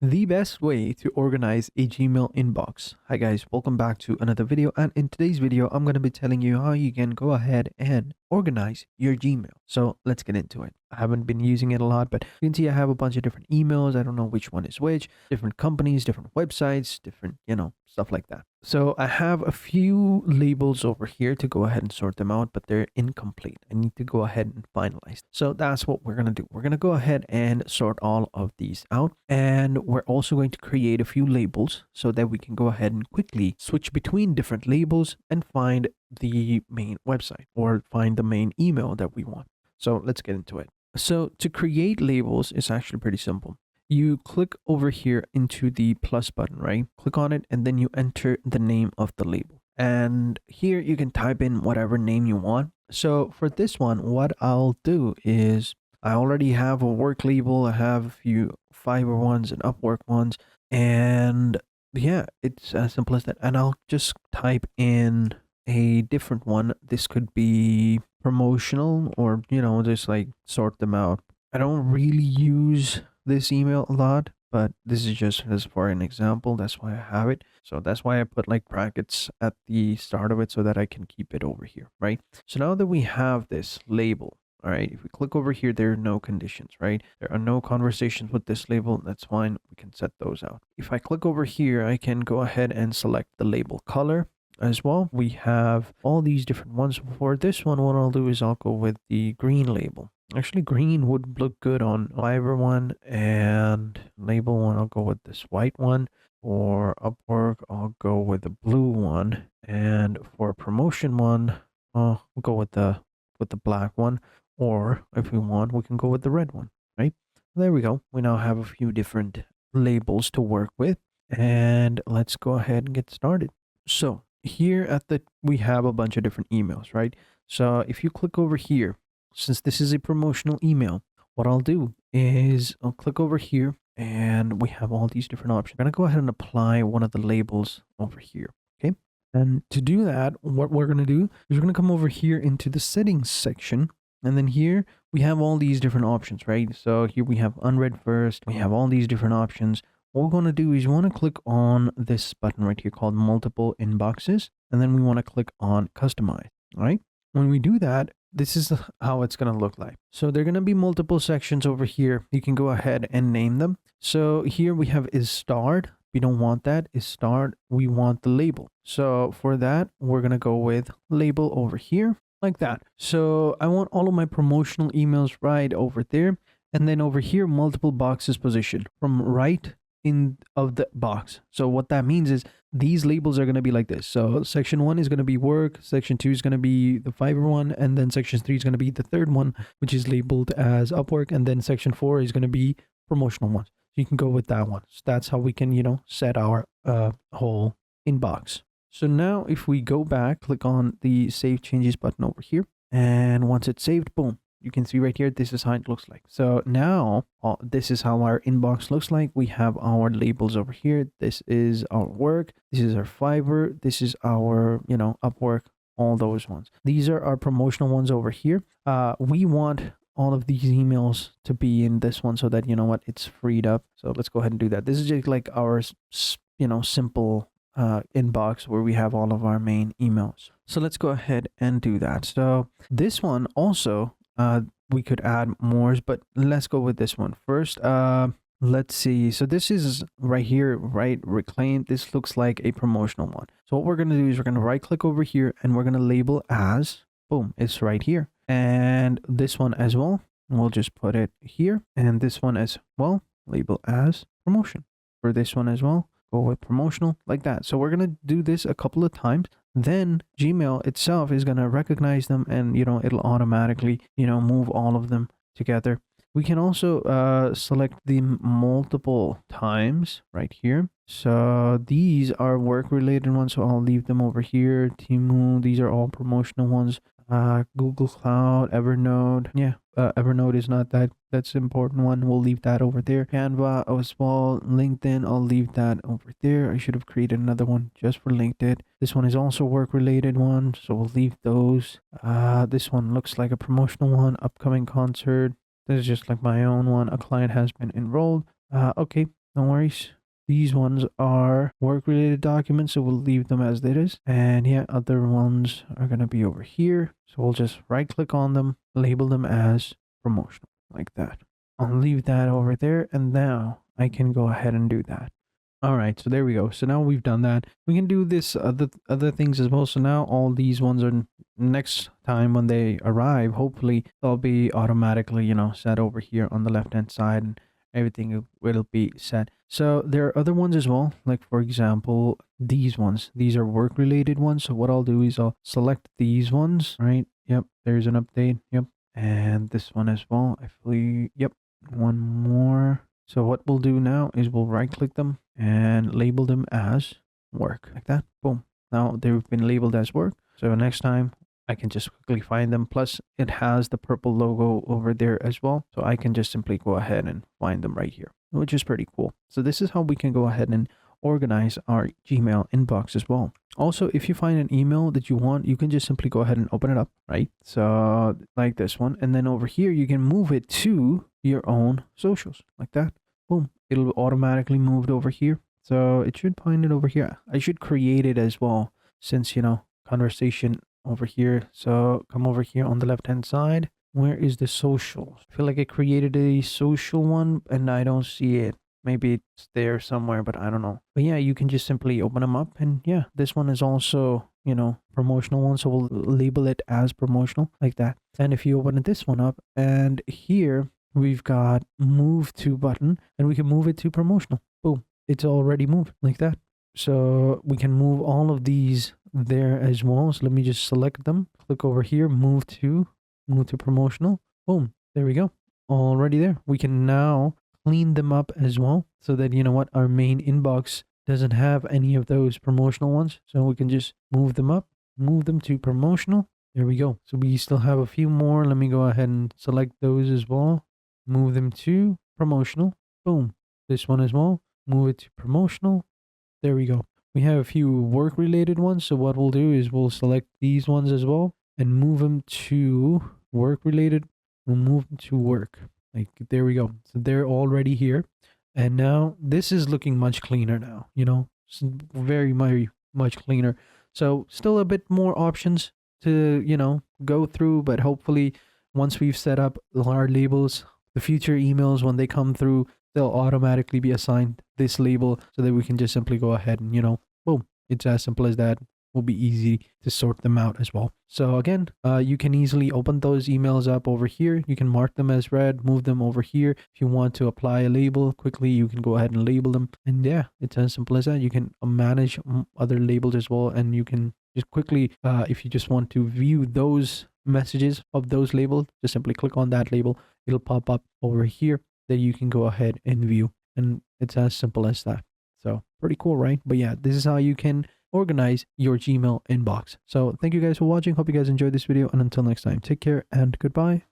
The best way to organize a Gmail inbox. Hi guys, welcome back to another video, and in today's video I'm going to be telling you how you can go ahead and organize your Gmail. So let's get into it. I haven't been using it a lot, but you can see I have a bunch of different emails. I don't know which one is which, different companies, different websites, different, stuff like that. So I have a few labels over here to go ahead and sort them out, but they're incomplete. I need to go ahead and finalize. So that's what we're going to do. We're going to go ahead and sort all of these out. And we're also going to create a few labels so that we can go ahead and quickly switch between different labels and find the main website or find the main email that we want. So let's get into it. So to create labels is actually pretty simple. You click over here into the plus button, right? Click on it and then you enter the name of the label. And here you can type in whatever name you want. So for this one, what I'll do is I already have a work label. I have a few Fiverr ones and Upwork ones. And yeah, it's as simple as that. And I'll just type in a different one. This could be promotional or, just like sort them out. I don't really use this email a lot, but this is just as for an example. That's why I have it. So that's why I put like brackets at the start of it so that I can keep it over here, right? So now that we have this label, all right, if we click over here, there are no conditions, right? There are no conversations with this label. That's fine. We can set those out. If I click over here, I can go ahead and select the label color as well. We have all these different ones. For this one, what I'll do is I'll go with the green label. Actually, green would look good on Fiverr one, and label one, I'll go with this white one. For Upwork, I'll go with the blue one, and for promotion one, we'll go with the black one. Or if we want, we can go with the red one, right? There we go. We now have a few different labels to work with, and let's go ahead and get started. So here we have a bunch of different emails, right? So if you click over here, since this is a promotional email, what I'll do is I'll click over here and we have all these different options. I'm going to go ahead and apply one of the labels over here. Okay. And to do that, what we're going to do is we're going to come over here into the settings section. And then here we have all these different options, right? So here we have unread first. We have all these different options. What we're going to do is you want to click on this button right here called multiple inboxes. And then we want to click on customize, all right? When we do that, this is how it's going to look like. So there are going to be multiple sections over here. You can go ahead and name them. So here we have is starred. We don't want that. Is starred. We want the label. So for that, we're going to go with label over here like that. So I want all of my promotional emails right over there. And then over here, multiple boxes positioned from right in of the box. So what that means is these labels are going to be like this. So section 1 is going to be work, section 2 is going to be the Fiverr one, and then section 3 is going to be the third one, which is labeled as Upwork, and then section 4 is going to be promotional ones. So you can go with that one. So that's how we can, set our whole inbox. So now if we go back, click on the save changes button over here, and once it's saved, boom, you can see right here, this is how it looks like. So now this is how our inbox looks like. We have our labels over here. This is our work. This is our Fiverr. This is our, Upwork, all those ones. These are our promotional ones over here. We want all of these emails to be in this one so that, it's freed up. So let's go ahead and do that. This is just like our, simple inbox where we have all of our main emails. So let's go ahead and do that. So this one also, we could add more, but let's go with this one first. Let's see. So this is right here, right? Reclaim. This looks like a promotional one. So what we're going to do is we're going to right click over here and we're going to label as, boom, it's right here. And this one as well. We'll just put it here. And this one as well, label as promotion. For this one as well, go with promotional like that. So we're going to do this a couple of times. Then Gmail itself is going to recognize them and, it'll automatically, move all of them together. We can also select the multiple times right here. So these are work related ones. So I'll leave them over here. Timu, these are all promotional ones. Google Cloud, Evernote. Yeah, Evernote is not that's important one. We'll leave that over there. Canva as well. LinkedIn, I'll leave that over there. I should have created another one just for LinkedIn. This one is also work related one, so we'll leave those. This one looks like a promotional one. Upcoming concert. This is just like my own one. A client has been enrolled. Okay, No worries. These ones are work-related documents, so we'll leave them as it is. And yeah, other ones are going to be over here. So we'll just right-click on them, label them as promotional, like that. I'll leave that over there, and now I can go ahead and do that. All right, so there we go. So now we've done that. We can do this other things as well. So now all these ones are next time when they arrive, hopefully they'll be automatically, set over here on the left-hand side, and everything will be set. So there are other ones as well, like for example, these ones. These are work-related ones. So what I'll do is I'll select these ones, right? Yep, there's an update. Yep. And this one as well. I believe, yep, one more. So what we'll do now is we'll right click them and label them as work, like that. Boom. Now they've been labeled as work. So next time I can just quickly find them. Plus it has the purple logo over there as well. So I can just simply go ahead and find them right here, which is pretty cool. So this is how we can go ahead and organize our Gmail inbox as well. Also, if you find an email that you want, you can just simply go ahead and open it up, right? So like this one, and then over here you can move it to your own socials, like that. Boom, it'll automatically moved over here. So it should find it over here. I should create it as well, since conversation over here. So come over here on the left hand side. Where is the social? I feel like I created a social one and I don't see it. Maybe it's there somewhere, but I don't know. But yeah, you can just simply open them up. And yeah, this one is also, promotional one. So we'll label it as promotional, like that. And if you open this one up, and here we've got move to button, and we can move it to promotional. Boom. It's already moved like that. So we can move all of these there as well. So let me just select them. Click over here, move to promotional. Boom. There we go. Already there. We can now clean them up as well, so that our main inbox doesn't have any of those promotional ones. So we can just move them up, move them to promotional. There we go. So we still have a few more. Let me go ahead and select those as well. Move them to promotional. Boom. This one as well. Move it to promotional. There we go. We have a few work related ones. So what we'll do is we'll select these ones as well and move them to work related. We'll move them to work. Like, there we go. So they're already here. And now this is looking much cleaner now, it's very, very much cleaner. So still a bit more options to, go through, but hopefully once we've set up our labels, the future emails, when they come through, they'll automatically be assigned this label, so that we can just simply go ahead and, boom, it's as simple as that. Will be easy to sort them out as well. So again, you can easily open those emails up over here. You can mark them as read, move them over here. If you want to apply a label quickly, you can go ahead and label them. And yeah, it's as simple as that. You can manage other labels as well. And you can just quickly, if you just want to view those messages of those labels, just simply click on that label. It'll pop up over here that you can go ahead and view. And it's as simple as that. So pretty cool, right? But yeah, this is how you can organize your Gmail inbox. So thank you guys for watching. Hope you guys enjoyed this video, and until next time, take care and goodbye.